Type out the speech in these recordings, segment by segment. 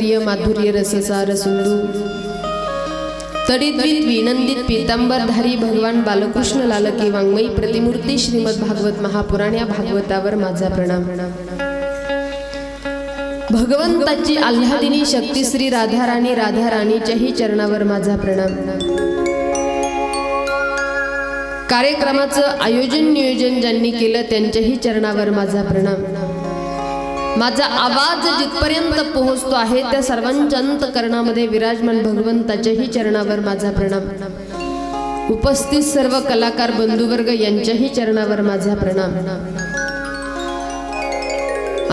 प्रिय माधुर्य रससार सिंधू तडिद्वित विनंदित पीतांबरधारी भगवान बालकृष्ण लालकी वाङ्मयी प्रतिमूर्ती श्रीमद भागवत महापुराण या भागवतावर माझा प्रणाम। भगवंताची आल्हादिनी शक्ती श्री राधाराणी राधाराणीच्याही चरणावर माझा प्रणाम। कार्यक्रमाचं आयोजन नियोजन ज्यांनी केलं त्यांच्याही चरणावर माझा प्रणाम। माझा आवाज जिथपर्यंत पोहोचतो आहे त्या सर्वांच्या अंतःकरणामध्ये विराजमान भगवंताच्याही चरणावर माझा प्रणाम। उपस्थित सर्व कलाकार बंधुवर्ग यांच्याही चरणावर माझा प्रणाम।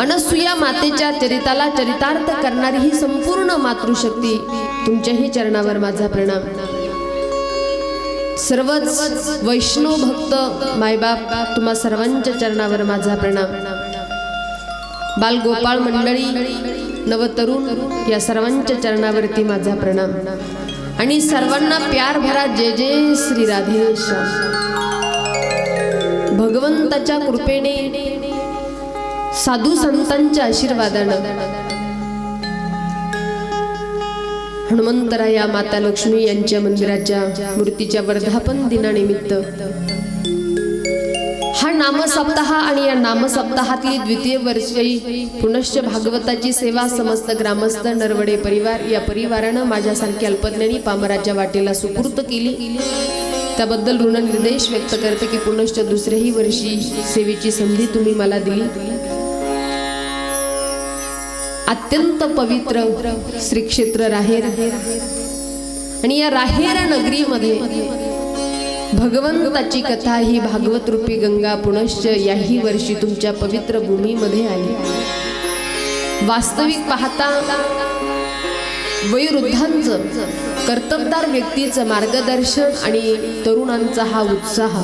अनसुया मातेच्या चरिताला चरितार्थ करणारी ही संपूर्ण मातृशक्ती तुमच्याही चरणावर माझा प्रणाम। सर्वच वैष्णव भक्त मायबाप तुम्हा सर्वांच्या चरणावर माझा प्रणाम। बालगोपाळ मंडळी नवतरुण या सर्वांच्या चरणावरती माझा प्रणाम आणि सर्वांना प्यार भरा जय जय श्री राधेश्याम। भगवंताच्या कृपेने साधू संतांच्या आशीर्वादाने हनुमंतराया माता लक्ष्मी यांच्या मंदिराच्या मूर्तीच्या वर्धापन दिनानिमित्त हा नामसप्ताह आणि या नामसप्ताहातली द्वितीय वर्षी पुनश्च भागवताची सेवा समस्त ग्रामस्थ नरवडे परिवार या परिवारानं माझ्यासारखी अल्पज्ञानी पामराच्या वाटेला सुपूर्त केली। त्याबद्दल ऋणनिर्देश व्यक्त करते की पुनश्च दुसऱ्याही वर्षी सेवेची संधी तुम्ही मला दिली। अत्यंत पवित्र श्री क्षेत्र राहेर आणि या राहेर नगरीमध्ये भगवंताची कथा ही भागवत रूपी गंगा पुनश्च याही वर्षी तुमच्या पवित्र भूमीमध्ये आली। वास्तविक पाहता वयोवृद्धांचं कर्तबदार व्यक्तीचं मार्गदर्शन आणि तरुणांचा हा उत्साह,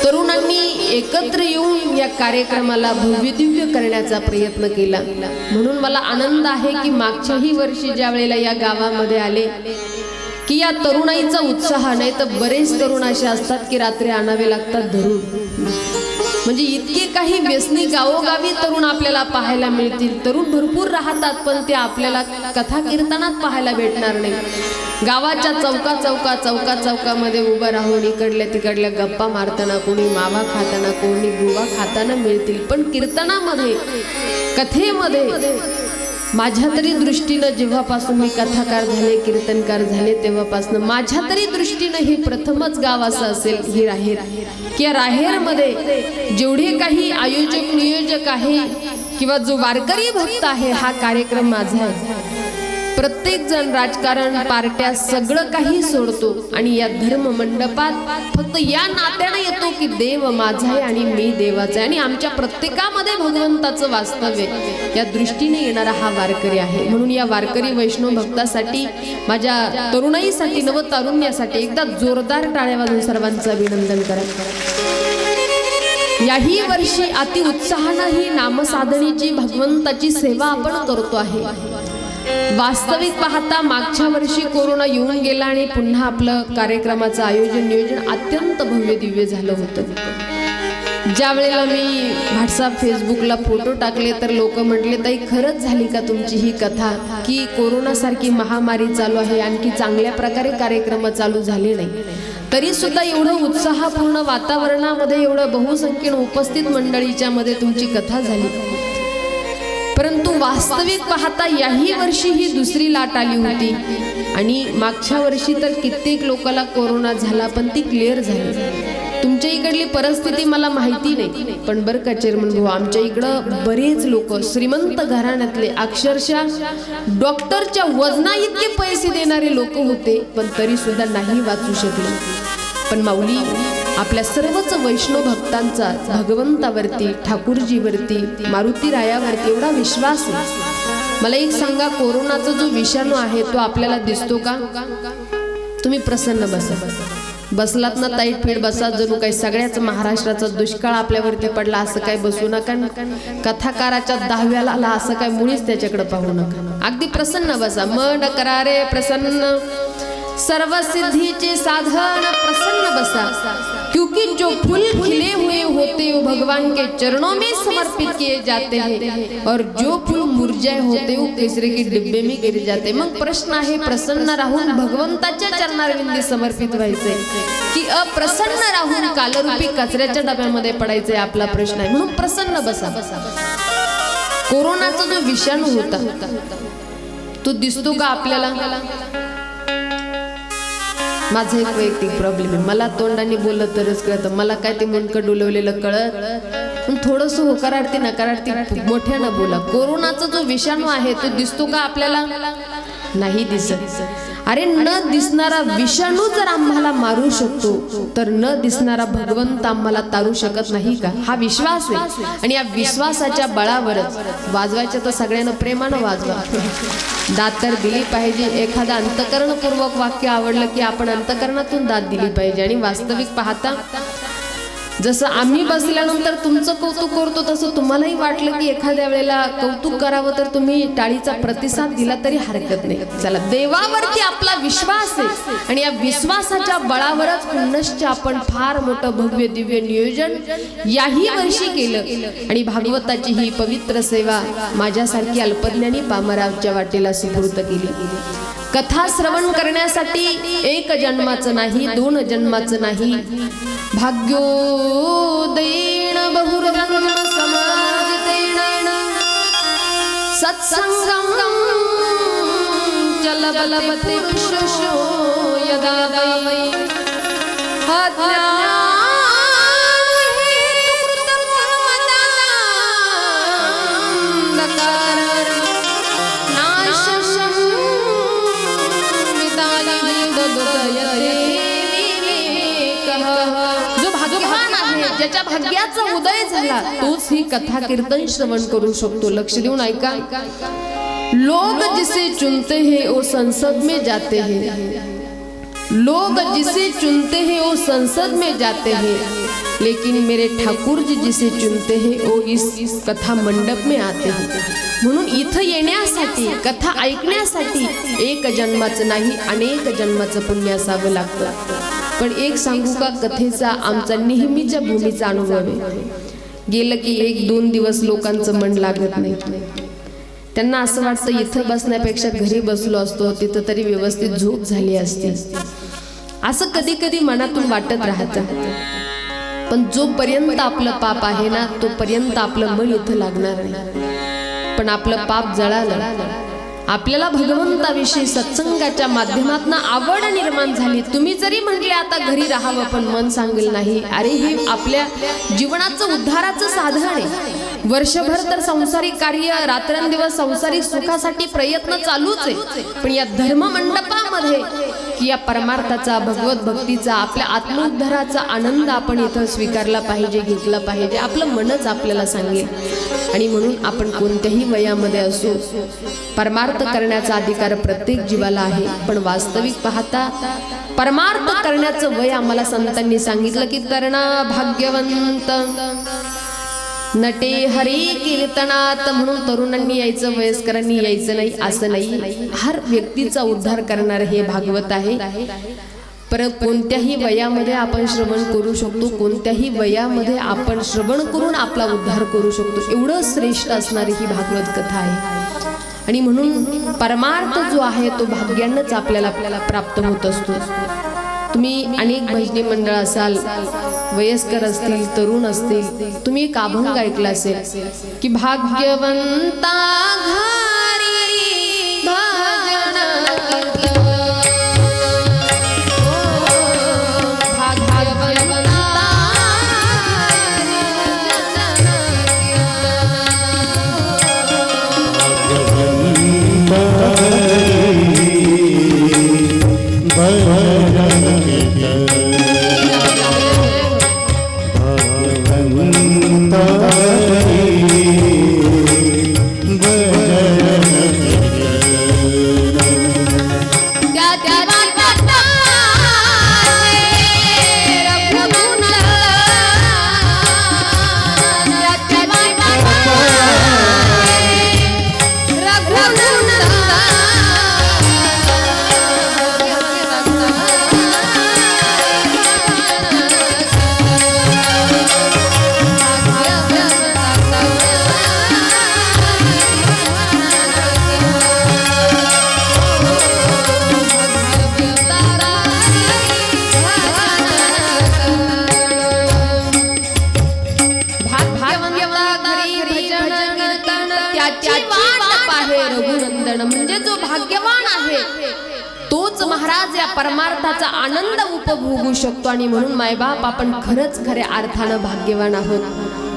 तरुणांनी एकत्र येऊन या कार्यक्रमाला भव्यदिव्य करण्याचा प्रयत्न केला। म्हणून मला आनंद आहे की मागच्याही वर्षी ज्या वेळेला या गावामध्ये आले की या तरुणाईचा उत्साह नाही तर बरेच तरुण असे असतात की रात्री आणावे लागतात धरून, म्हणजे इतके काही व्यसनी गावोगावी तरुण आपल्याला पाहायला मिळतील। तरुण भरपूर राहतात पण ते आपल्याला कथा कीर्तनात पाहायला भेटणार नाही। गावाच्या चौकामध्ये उभं राहून इकडल्या तिकडल्या गप्पा मारताना, कोणी मावा खाताना, कोणी गुवा खाताना मिळतील, पण कीर्तनामध्ये कथेमध्ये माझ्या तरी दृष्टीनं जेव्हापासून मी कथाकार झाले, कीर्तनकार झाले तेव्हापासून माझ्या तरी दृष्टीनं हे प्रथमच गाव असं असेल ही राहेर, की या राहेरमध्ये जेवढे काही आयोजक नियोजक आहे किंवा जो वारकरी भक्त आहे हा कार्यक्रम माझा आहे। प्रत्येक जण राजकारण पार्ट्या सगळं काही सोडतो आणि या धर्म मंडपात फक्त या नात्याने येतो की देव माझा आहे आणि मी देवाचा आहे आणि आमच्या प्रत्येकामध्ये भगवंताचं वास्तव्य या दृष्टीने येणारा हा वारकरी आहे। म्हणून या वारकरी वैष्णव भक्तासाठी, माझ्या तरुणाईसाठी, नवतारुण्यासाठी एकदा जोरदार टाळ्या वाजवून सर्वांचं अभिनंदन करा। याही वर्षी अति उत्साहानं ही नामसाधनेची भगवंताची सेवा आपण करतो आहे। वास्तविक पाहता मागच्या वर्षी कोरोना येऊन गेला आणि पुन्हा आपलं कार्यक्रमाचं आयोजन नियोजन अत्यंत भव्य दिव्य झालं होतं। ज्या वेळेला मी व्हॉट्सअप फेसबुकला फोटो टाकले तर लोक म्हटले ताई खरंच झाली का तुमची ही कथा, की कोरोनासारखी महामारी चालू आहे आणखी चांगल्या प्रकारे कार्यक्रम चालू झाले नाही तरी सुद्धा एवढं उत्साहपूर्ण वातावरणामध्ये एवढं बहुसंख्येने उपस्थित मंडळीच्या मध्ये तुमची कथा झाली। परंतु वास्तविक पाहता याही वर्षी ही दुसरी लाट आली होती आणि मागच्या वर्षी तर कित्येक लोकांना कोरोना झाला पण ती क्लिअर झाली। तुमच्या इकडली परिस्थिती मला माहिती नाही, पण बरं का चेअरमन भाऊ, आमच्या इकडं बरेच लोक श्रीमंत घराण्यातले अक्षरशः डॉक्टरच्या वजना इतके पैसे देणारे लोक होते पण तरी सुद्धा नाही वाचू शकले। पण माऊली आपल्या सर्वच वैष्णव भक्तांचा भगवंतावरती, ठाकूरजीवरती, मारुती रायावरती एवढा विश्वास आहे। मला एक सांगा, कोरोनाचा जो विषाणू आहे तो आपल्याला दिसतो का? तुम्ही प्रसन्न बसा, बसलात ना ताईट फीट बसा, जणू काही सगळ्याच महाराष्ट्राचा दुष्काळ आपल्यावरती पडला असं काय बसू नका। कथाकाराच्या 10व्याला आला असं काय मुळीच त्याच्याकडे पाहू नका, अगदी प्रसन्न बसा। मन करा रे प्रसन्न, सर्व सिद्धीचे साधन प्रसन्न बसा। क्योंकि जो फूल खिले हुए होते वो भगवान के चरणों में समर्पित किए जाते हैं और जो फूल मुरझाए होते वो कचरे के डिब्बे में गिर जाते। मग प्रश्न आहे, प्रसन्न राहून भगवंताच्या चरणारविंदी समर्पित व्हायचे की अप्रसन्न राहून कालरूपी कचऱ्याच्या डब्यामध्ये पडायचे, आपला प्रश्न आहे। म्हणून प्रसन्न बसा। कोरोनाचा जो विषाणू होता तो दिसतो का आपल्याला? माझा एक वैयक्तिक प्रॉब्लेम आहे, मला तोंडाने बोललं तरच कळतं, मला काय ते मुंडकं डोलवलेलं कळत। पण थोडस होकारार्थी नकारार्थी मोठ्यानं बोला। कोरोनाचा जो विषाणू आहे तो दिसतो का आपल्याला? नाही दिसत। अरे न दिसणारा विषाणू जर आम्हाला मारू शकतो तर न दिसणारा भगवंत आम्हाला तारू शकत नाही का? हा विश्वास आहे आणि या विश्वासाच्या बळावरच वाजवायचं तर सगळ्यांना प्रेमानं वाजवा। दात तर दिली पाहिजे। एखादं अंतकरणपूर्वक वाक्य आवडलं की आपण अंतकरणातून दात दिली पाहिजे। आणि वास्तविक पाहता जसं आम्ही बसल्यानंतर तुमचं कौतुक करतो तसं तुम्हालाही वाटलं की एखाद्या वेळेला कौतुक करावं तर तुम्ही टाळीचा प्रतिसाद दिला तरी हरकत नाही। चला, देवावरती आपला विश्वास आहे आणि या विश्वासाच्या बळावरच पुनश्च आपण फार मोठं भव्य दिव्य नियोजन याही वर्षी केलं आणि भागवताची ही पवित्र सेवा माझ्यासारखी अल्पज्ञानी पामरावच्या वाटेला सुपूर्द केली। कथा श्रवण करण्यासाठी एक जन्माचं नाही, 2 जन्माचं नाही, भाग्योदयेन बहुजन्म समार्जितेन सत्संगं चलबलवते विश्वशो यदा वै ज्याच्या भाग्याचा उदय झाला तोच ही कथा कीर्तन श्रवण करू शकतो। लक्ष देऊन ऐका। लोग जिसे चुनते हैं वो संसद में जाते हैं, लोग जिसे चुनते हैं वो संसद में जाते हैं, लेकिन मेरे ठाकुर जी जिसे चुनते हैं वो इस कथा मंडप में आते हैं। म्हणून इथं येण्यासाठी, कथा ऐकण्यासाठी एक जन्माचं नाही अनेक जन्माचं पुण्य असावं लागतं। पण एक सांगू का, कथेचा आमचा नेहमीच्या भूमीचा अनुभव आहे। गेलं की 1-2 दिवस लोकांचं मन लागत नाही। त्यांना असं वाटतं इथं बसण्यापेक्षा घरी बसलो असतो, तिथं तरी व्यवस्थित झोप झाली असती, असं कधी कधी मनातून वाटत राहतं। पण जोपर्यंत आपलं पाप आहे ना तोपर्यंत आपलं मन इथं लागणार नाही। पण आपलं पाप जळालं, आपल्याला भगवंताविषयी सत्संगाच्या माध्यमातून आवड निर्माण झाली, तुम्ही जरी म्हटले आता घरी राहावं पण मन सांगेल नाही, अरे हे आपल्या जीवनाचं उद्धाराचं साधन आहे। वर्षभर तर संसारिक कार्य, रात्रंदिवस संसारिक सुखासाठी प्रयत्न चालूच आहे, पण या धर्म मंडपामध्ये की या परमार्थाचा, भगवत भक्तीचा, आपल्या आत्मोद्धाराचा आनंद आपण इथं स्वीकारला पाहिजे, घेतला पाहिजे। आपलं मनच आपल्याला सांगेल। आणि म्हणून आपण कोणत्याही वयामध्ये असो परमार्थ करण्याचा अधिकार प्रत्येक जीवाला आहे। पण वास्तविक पाहता परमार्थ करण्याचं वय आम्हाला संतांनी सांगितलं की तरणा भाग्यवंत नटे हरी कीर्तनात, म्हणून तरुणांनी यायचं, वयस्करांनी यायचं नाही असं नाही। हर व्यक्तीचा उद्धार करणार हे भागवत आहे। पर कोणत्याही वयामध्ये आपण श्रवण करू शकतो, कोणत्याही वयामध्ये आपण श्रवण करून आपला उद्धार करू शकतो, एवढं श्रेष्ठ असणारी ही भागवत कथा आहे। आणि म्हणून परमार्थ जो आहे तो भाग्यानंच आपल्याला प्राप्त होत असतो। तुम्ही अनेक भजनी मंडळ असाल, वयस्कर असतील, तरुण असतील, तुम्ही एक अभंग ऐकला असेल की भाग्यवंता घरी भजन आहे रघुनंदन, म्हणजे जो भाग्यवान आहे तोच महाराज या परमार्थाचा आनंद उपभोगू शकतो. आणि म्हणून मायबाप आपण खरंच खऱ्या अर्थानं भाग्यवान आहोत.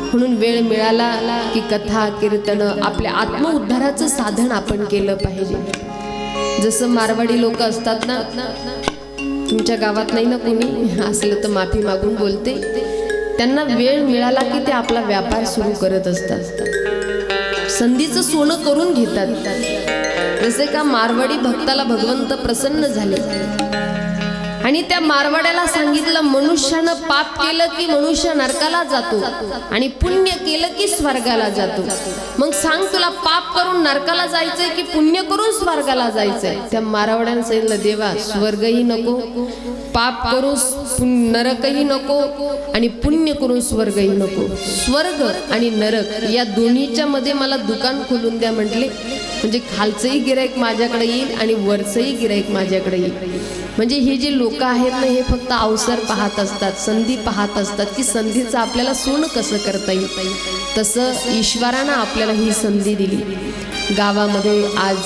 म्हणून वेळ मिळाला की कथा कीर्तन आपल्या आत्मउद्धाराचं साधन आपण केलं पाहिजे. जसं मारवाडी लोक असतात ना, तुमच्या गावात नाही ना कोणी, असलं तर माफी मागून बोलते, त्यांना वेळ मिळाला की ते आपला व्यापार सुरू करत असतात, संधीचं सोनं करून घेतात. जसे का मारवाडी भक्ताला भगवंत प्रसन्न झाले आणि त्या मारवाड्याला सांगितलं, मनुष्यानं पाप केलं की मनुष्य नरकाला जातो आणि पुण्य केलं की स्वर्गाला जातो. मग सांग, तुला पाप करून नरकाला जायचंय की पुण्य करून स्वर्गाला जायचंय? त्या मारवाड्यानं सांगितलं, देवा स्वर्गही नको, पाप करून नरकही नको आणि पुण्य करून स्वर्गही नको. स्वर्ग आणि नरक या दोन्हीच्या मध्ये मला दुकान खोलून द्या म्हटले, म्हणजे खालचंही गिराईक माझ्याकडे येईल आणि वरचंही गिराईक माझ्याकडे येईल. म्हणजे हे जे लोक आहेत ना, हे फक्त अवसर पाहत असतात, संधी पाहत असतात की संधीचं आपल्याला सोनं कसं करता येईल. तसं ईश्वरानं आपल्याला ही संधी दिली. गावामध्ये आज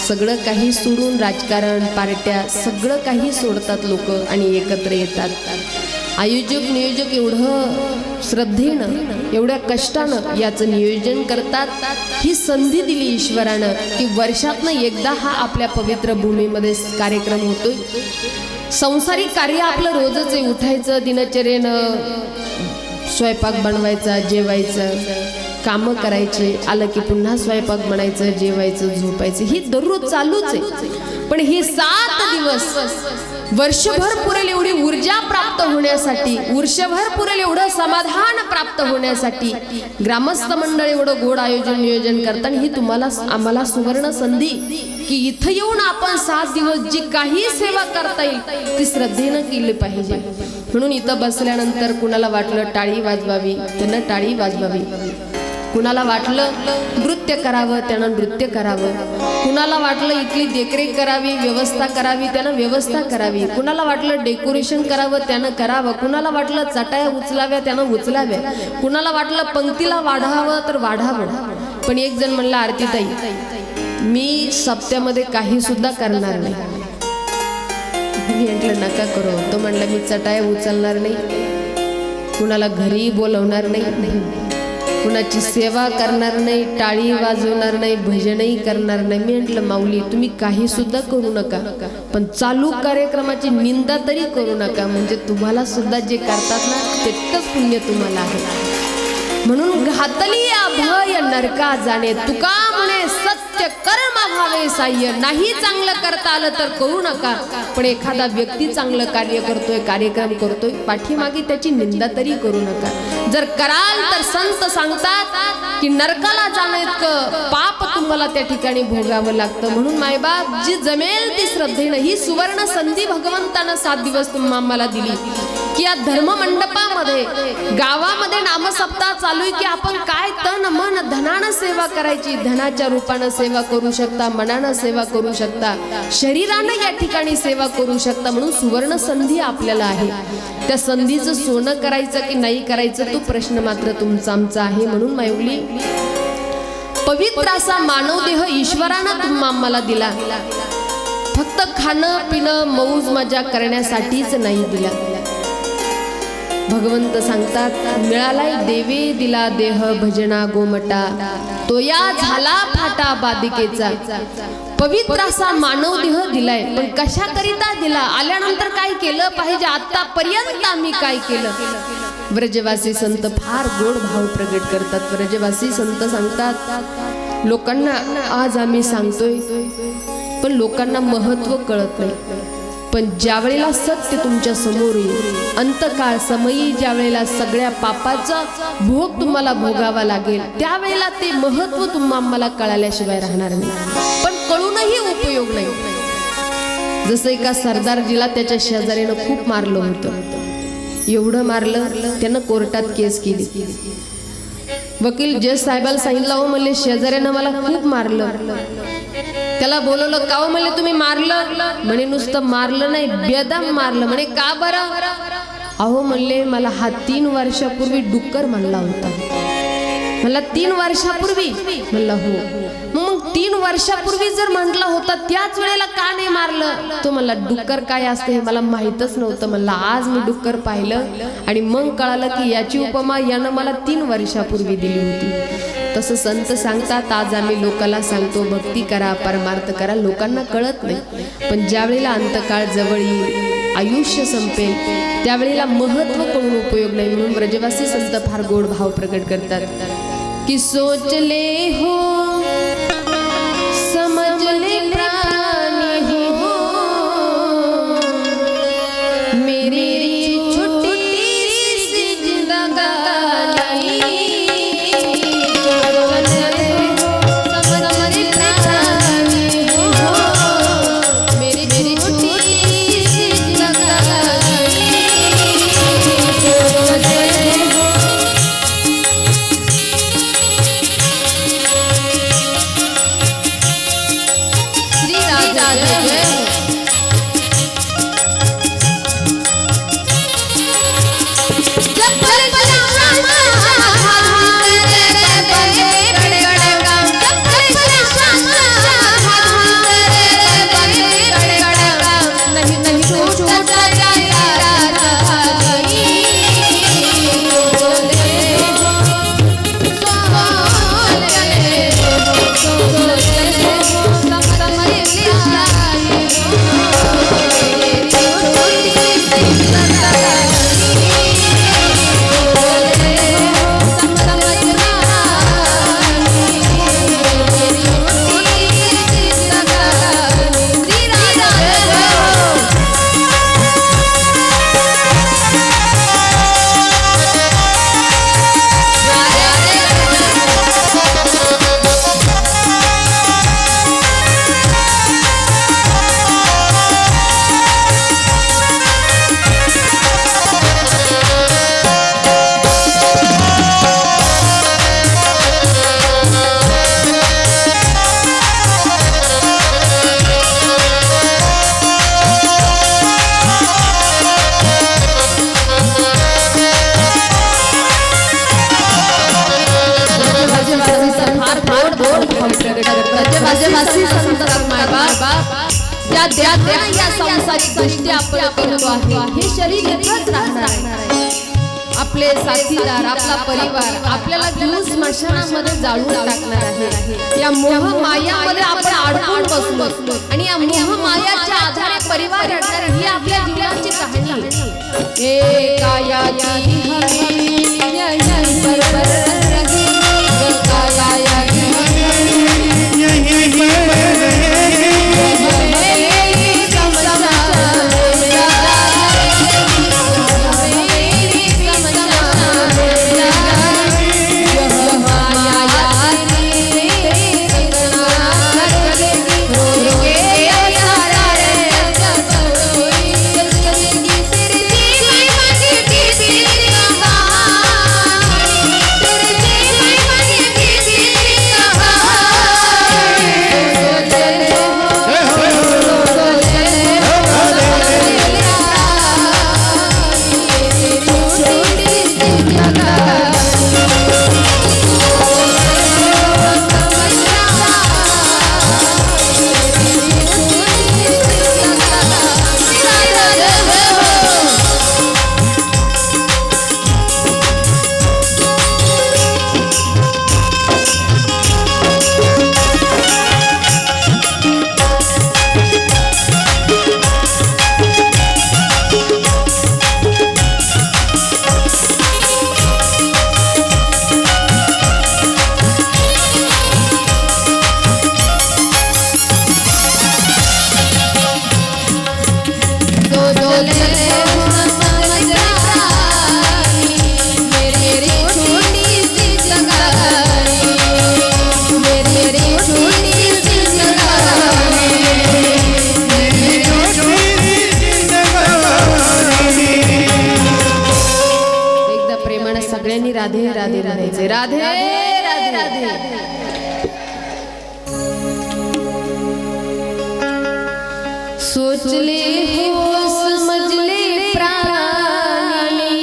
सगळं काही सोडून, राजकारण, पार्ट्या, सगळं काही सोडतात लोक आणि एकत्र येतात. आयोजक नियोजक एवढं श्रद्धेनं, एवढ्या कष्टानं याचं नियोजन करतात. ही संधी दिली ईश्वरानं की वर्षातनं एकदा हा आपल्या पवित्र भूमीमध्ये कार्यक्रम होतोय. संसारिक कार्य आपलं रोजच आहे, उठायचं दिनचर्येनं, स्वयंपाक बनवायचा, जेवायचं, कामं करायचे, आलं की पुन्हा स्वयंपाक बनायचं, जेवायचं, झोपायचं, ही दररोज चालूच आहे. पण हे 7 दिवस वर्षभर पुरेल एवढी ऊर्जा प्राप्त होण्यासाठी, वर्षभर पुरेल एवढं समाधान प्राप्त होण्यासाठी ग्रामस्थ मंडळ एवढं गोड आयोजन नियोजन करताना ही तुम्हाला आम्हाला सुवर्ण संधी की इथं येऊन आपण 7 दिवस जी काही सेवा करता येईल ती श्रद्धेनं केली पाहिजे. म्हणून इथं बसल्यानंतर कुणाला वाटलं टाळी वाजवावी त्यानं टाळी वाजवावी, कुणाला वाटलं नृत्य करावं त्यानं नृत्य करावं, कुणाला वाटलं इथली देखरेख करावी, व्यवस्था करावी त्यानं व्यवस्था करावी, कुणाला वाटलं डेकोरेशन करावं त्यानं करावं, कुणाला वाटलं चटाया उचलाव्या त्यानं उचलाव्या, कुणाला वाटलं पंक्तीला वाढावं तर वाढावं. पण एक जण म्हणला, आरतीताई मी सप्त्यामध्ये काही सुद्धा करणार नाही. मी म्हटलं नका करू. तो म्हणला मी चटाया उचलणार नाही, कुणाला घरी बोलवणार नाही, कुणाची सेवा करणार नाही, टाळी वाजवणार नाही, भजनही करणार नाही. मी म्हटलं माऊली तुम्ही काही सुद्धा करू नका, पण चालू कार्यक्रमाची निंदा तरी करू नका, म्हणजे तुम्हाला सुद्धा जे करतात ना तितकंच पुण्य तुम्हाला आहे. म्हणून घातली अभय नरका जाणे, तुका म्हणे सत्य कर्म व्हावे साह्य. नाही चांगलं करता आलं तर करू नका, पण एखादा व्यक्ती चांगलं कार्य करतोय, कार्यक्रम करतोय, पाठीमागे त्याची निंदा तरी करू नका. जर कराल तर संत सांगतात की नरकाला जाणं इतकं पाप तुम्हाला त्या ठिकाणी भोगावं लागतं. म्हणून मायबाप जी जमेल ती श्रद्धेनं, ही सुवर्ण संधी भगवंतानं 7 दिवस तुम्हाला आम्हाला दिली की या धर्म मंडपामध्ये गावामध्ये नामसप्ताह चालू आहे की आपण काय तन मन धनानं सेवा करायची. धनाच्या रूपानं सेवा करू शकता, मनानं सेवा करू शकता, शरीरानं या ठिकाणी सेवा करू शकता. म्हणून सुवर्ण संधी आपल्याला आहे. त्या संधीचं सोनं करायचं की नाही करायचं तो प्रश्न मात्र तुमचा आमचा आहे. म्हणून माऊली पवित्र असा मानव देह ईश्वरानं तुम्हा आम्हाला दिला, फक्त खाणं पिणं मौज मजा करण्यासाठीच नाही दिला. भगवंत सांगतात मिळालाय देवे दिला देह भजना गोमटा, तो या झाला फाटा बादिकेचा. पवित्र असा मानव देह दिलाय, पण कशाकरिता दिला, आल्यानंतर काय केलं पाहिजे, आतापर्यंत आम्ही काय केलं. ब्रजवासी संत फार गोड भाव प्रगट करतात. ब्रजवासी संत सांगतात लोकांना आज आम्ही सांगतोय पण लोकांना महत्व कळत नाही. पण ज्या वेळेला सत्य तुमच्या समोर येईल, अंतकाळ समयी ज्या वेळेला सगळ्या पापाचा भोग तुम्हाला भोगावा लागेल, त्यावेळेला ते महत्व तुम्हाला आम्हाला कळाल्याशिवाय राहणार नाही. पण कळूनही उपयोग नाही. जसं एका सरदारजीला त्याच्या शेजारीनं खूप मारलं होतं. एवढं मारलं त्यानं कोर्टात केस केली. वकील जज साहेबाला सांगितलं हो म्हणले शेजाऱ्यानं मला खूप मारलं. त्याला बोलवलं का हो म्हणले तुम्ही मारलं. म्हणे नुसतं मारलं नाही बेदम मारलं. म्हणे का बरं. अहो म्हणले मला हा 3 वर्षापूर्वी डुक्कर म्हणला होता. मला 3 वर्षापूर्वी म्हणला हो. मग 3 वर्षापूर्वी जर म्हटलं होतं त्याच वेळेला का नाही मारलं? तो मला डुक्कर काय असते हे मला माहीतच नव्हतं. मला आज मी डुक्कर पाहिलं आणि मग कळालं की याची उपमा यानं मला 3 वर्षापूर्वी दिली होती. तसं संत सांगतात, आज आम्ही लोकांना सांगतो भक्ती करा, परमार्थ करा, लोकांना कळत नाही. पण ज्या वेळेला अंतकाळ जवळ येईल, आयुष्य संपेल, त्यावेळेला महत्त्व करून उपयोग नाही. म्हणून ब्रजवासी संत फार गोड भाव प्रकट करतात की सोच ले हो समझ ले प्राणी हो मेरी छोटी सी जिंदगानी ब्रजवासी संत मायबाप या देहात या संसारिक गोष्टी आपण करतो आहे. हे शरीर इथंच राहणार आहे. आपले साथीदार, आपला परिवार आपल्याला घेऊन स्मशानामध्ये जाळून टाकणार आहे. या मोह मायामध्ये आपण अडकून बसलो आणि या मोह मायाच्या आधारे परिवार रडणार ही आपल्या जीवनाची कहाणी आहे. ए कायाची हवी यही परपर रही कायाची राधे राधे राधे राधे राधे राधे सोच ले हो समझ ले प्राणी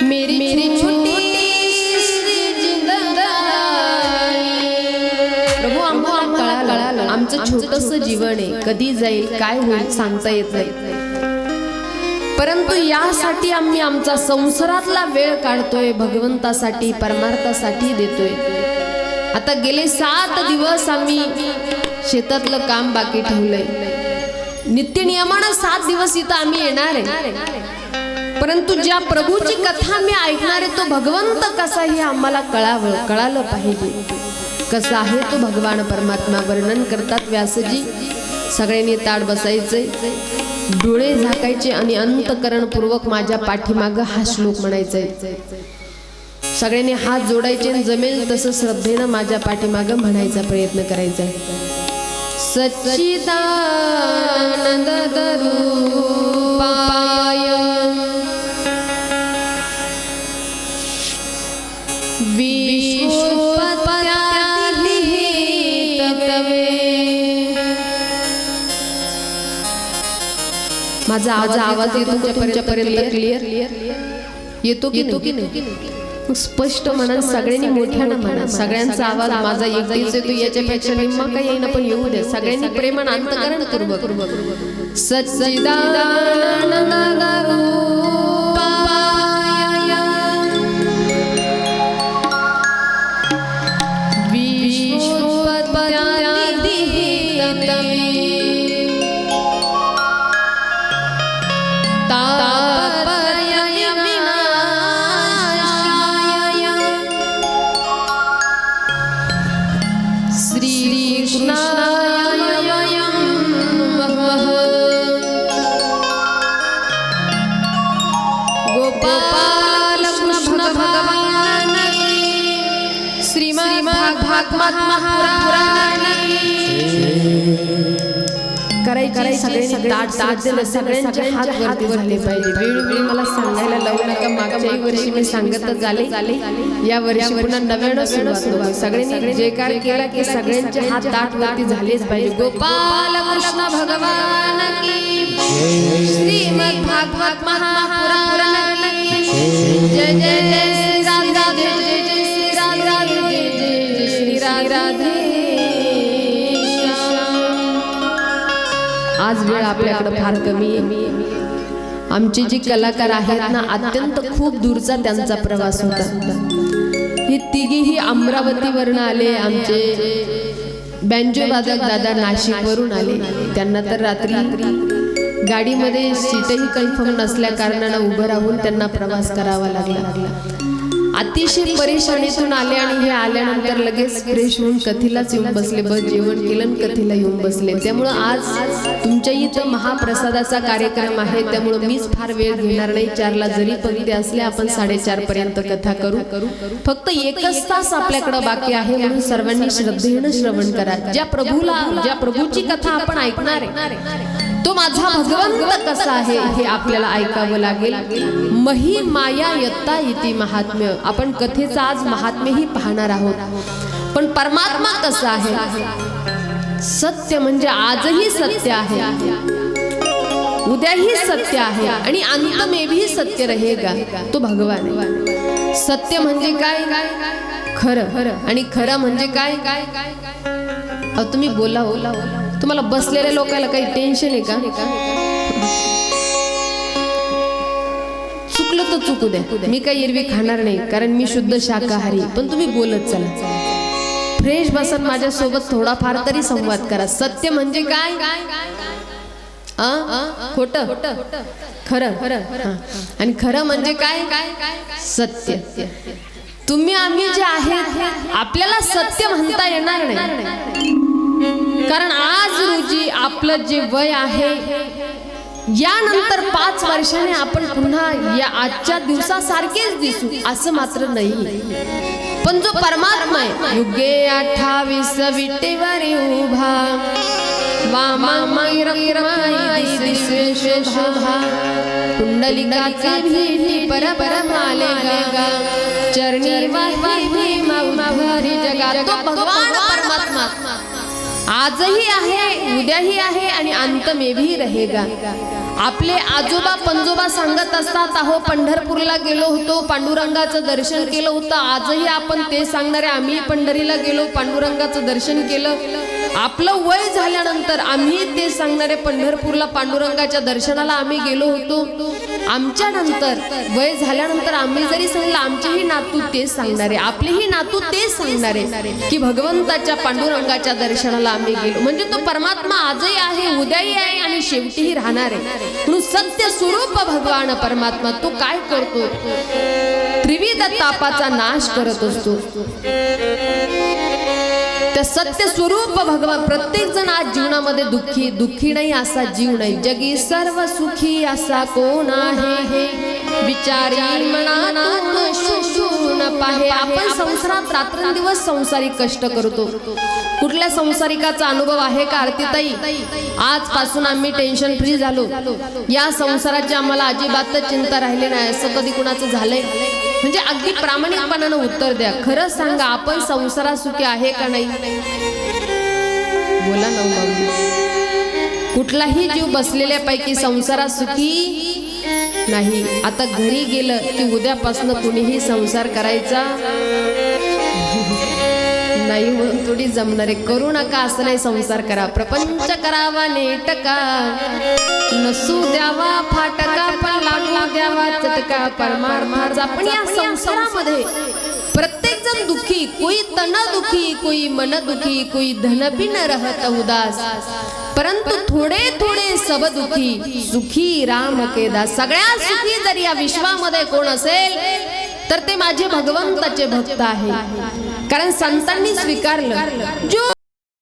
मेरी छोटी सी जिंदगानी आमचं छोटंसं जीवन आहे, कधी जाईल काय होईल सांगता येत नाही, परंतु यासाठी आम्ही आमचा संसारातला वेळ काढतोय, भगवंतासाठी परमार्थासाठी देतोय. आता गेले 7 दिवस आम्ही शेतातलं काम बाकी ठेवलंय. नित्य नियमानं 7 दिवस इथं आम्ही येणार आहे, परंतु ज्या प्रभूची कथा मी ऐकणार आहे तो भगवंत कसा हे आम्हाला कळालं पाहिजे. कसा आहे तो भगवान परमात्मा वर्णन करतात व्यासजी. सगळ्यांनी ताट बसायचे, डोळे झाकायचे आणि अंतकरणपूर्वक माझ्या पाठीमागं हा श्लोक म्हणायचा. सगळ्यांनी हात जोडायचे, जमेल तसं श्रद्धेनं माझ्या पाठीमागं म्हणायचा प्रयत्न करायचा. सच्चिदानंद रूपाय माझा आवाज येतो तुमच्यापर्यंत क्लिअर येतो की नाही? स्पष्ट म्हणा, सगळ्यांनी मोठ्यानं म्हणा. सगळ्यांचा आवाज माझा एकटीच येतो याच्यापेक्षा निम्मा काही येईना, पण येऊ दे. सगळ्यांनी प्रेमान अंतकरण पूर्वक सच्चिदानंद रूपाय विश्वोत्पत्त्यादिहेतवे करायची. सगळ्यांनी ताट दिलं, सगळ्यांचे हात वरती झाले पाहिजे. वेळोवेळी मला सांगायला लावू नका. मागच्याही वर्षी मी सांगतच झाले, या वर्षी पुन्हा नव्यानं सुरुवात होती. सगळ्यांनी जयकार केला की सगळ्यांचे हात ताट वरती झालेच पाहिजे. गोपाल कृष्ण भगवान की श्रीमद भागवत महापुराण की जय जय जय श्री राधे, जय जय श्री राधे, जय जय श्री राधे. आज वेळ आपल्याकडे फार कमी आहे. आमचे जे कलाकार आहेत ना, अत्यंत खूप दूरचा त्यांचा प्रवास होता. हे तिघेही अमरावतीवरून आले. आमचे बँजो वादक दादा नाशिकवरून आले. त्यांना तर रात्री गाडीमध्ये सीटही कन्फर्म नसल्या कारणानं उभं राहून त्यांना प्रवास करावा लागला. अतिशय परेशानीतून आले आणि हे आल्यानंतर लगेच फ्रेश होऊन कथेलाच येऊन बसले. बस जेवण केलं आणि कथेला येऊन बसले. त्यामुळं आज तुमच्या इथं महाप्रसादाचा कार्यक्रम आहे, त्यामुळं मीच फार वेळ घेणार नाही. 4ला जरी पंक्ती असल्या आपण 4:30 पर्यंत कथा करू. फक्त 1 तास आपल्याकडे बाकी आहे, म्हणून सर्वांनी श्रद्धेनं श्रवण करा. ज्या प्रभूची कथा आपण ऐकणार आहे तो माझा भगवंत कसा आहे हे आपल्याला ऐकावं लागेल. मही माया यत्ता इति महात्म्य. आपण कथेचं आज महात्म्यही पाहणार आहोत. पण परमात्मा कसा आहे? सत्य म्हणजे आजही सत्य आहे, उद्याही सत्य आहे आणि अंत में भी सत्य रहेगा. तो भगवान आहे. सत्य म्हणजे काय? खरं. आणि खरं म्हणजे काय? तुम्ही बोला. तुम्हाला बसलेल्या लोकांना काही टेन्शन आहे का? चुकलं तर चुकू द्या, मी काही एरवी खाणार नाही, कारण मी शुद्ध शाकाहारी. पण तुम्ही बोलत चला, फ्रेश बसन माझ्या सोबत, थोडाफार तरी संवाद करा. सत्य म्हणजे काय? खोटं, खरं. आणि खरं म्हणजे काय? सत्य. तुम्ही आम्ही जे आहेत आपल्याला सत्य म्हणता येणार नाही, कारण आज रोजी आपलं जे वय आहे यानंतर 5 वर्षाने आपण पुन्हा या आजच्या दिवसासारखेच दिसू असं मात्र नाही. पण जो परमात्मा आहे युगे 28 विटेवरी उभा कुंडलिकाचे भेटी परमालेगा चरणी जगा. तो भगवान परमात्मा आजही आहे, उद्याही आहे आणि अंत में भी रहेगा. आपले आजोबा पंजोबा सांगत असतात, अहो पंढरपूरला गेलो होतो, पांडुरंगाचं दर्शन केलं होतं. आजही आपण ते सांगणारे, आम्ही पंढरीला गेलो, पांडुरंगाचं दर्शन केलं. आपलं वय झाल्यानंतर आम्ही ते सांगणारे पंढरपूरला पांडुरंगाच्या दर्शनाला आम्ही गेलो होतो. आमच्या नंतर वय झाल्यानंतर आम्ही जरी सांगितलं आमचेही नातू तेच सांगणारे, आपलेही नातू तेच सांगणारे की भगवंताच्या पांडुरंगाच्या दर्शनाला आम्ही गेलो. म्हणजे तो परमात्मा आजही आहे, उद्याही आहे आणि शेवटीही राहणार आहे. म्हणून सत्य स्वरूप भगवान परमात्मा तो काय करतो, त्रिविध तापाचा नाश करत असतो. त्या सत्य स्वरूप भगवान प्रत्येक जण आज जीवनामध्ये दुःखी नाही असा जीव नाही. जगी सर्व सुखी असा कोण आहे, विचारी मनातून शोधून पाहे. आपण संसारात रात्रंदिवस संसारिक कष्ट करतो. कुठल्या संसारिकाचा अनुभव आहे का आरतीताई? आजपासून आम्ही टेन्शन फ्री झालो, या संसाराची आम्हाला अजिबातच चिंता राहिली नाही असं कधी कुणाचं झालंय? म्हणजे अगदी प्रामाणिकपणानं उत्तर द्या. खरं सांगा, आपण संसारात सुखी आहे का नाही? बोला ना माऊली. कुठलाही जीव बसलेल्यापैकी संसारात सुखी नाही. आता घरी गेलं की उद्यापासून कुणीही संसार करायचा नाही म्हणून थोडी जमणार आहे. करू नका असं नाही, संसार करा. प्रपंच करावा नेटका, नसू द्यावा फाटका, पण लागू द्यावा चटका परमार्थाचा. पण या संसारामध्ये प्रत्येक जण दुखी, कोई तन दुखी, कोई मन दुखी, कोई धन बिन रहत उदास, परंतु थोडे थोडे सब दुखी, सुखी राम के दास. सगळ्यात सुखी जर या विश्वामध्ये कोण असेल तर ते माझे भगवंताचे भक्त आहे. कारण संतांनी स्वीकारलं, जो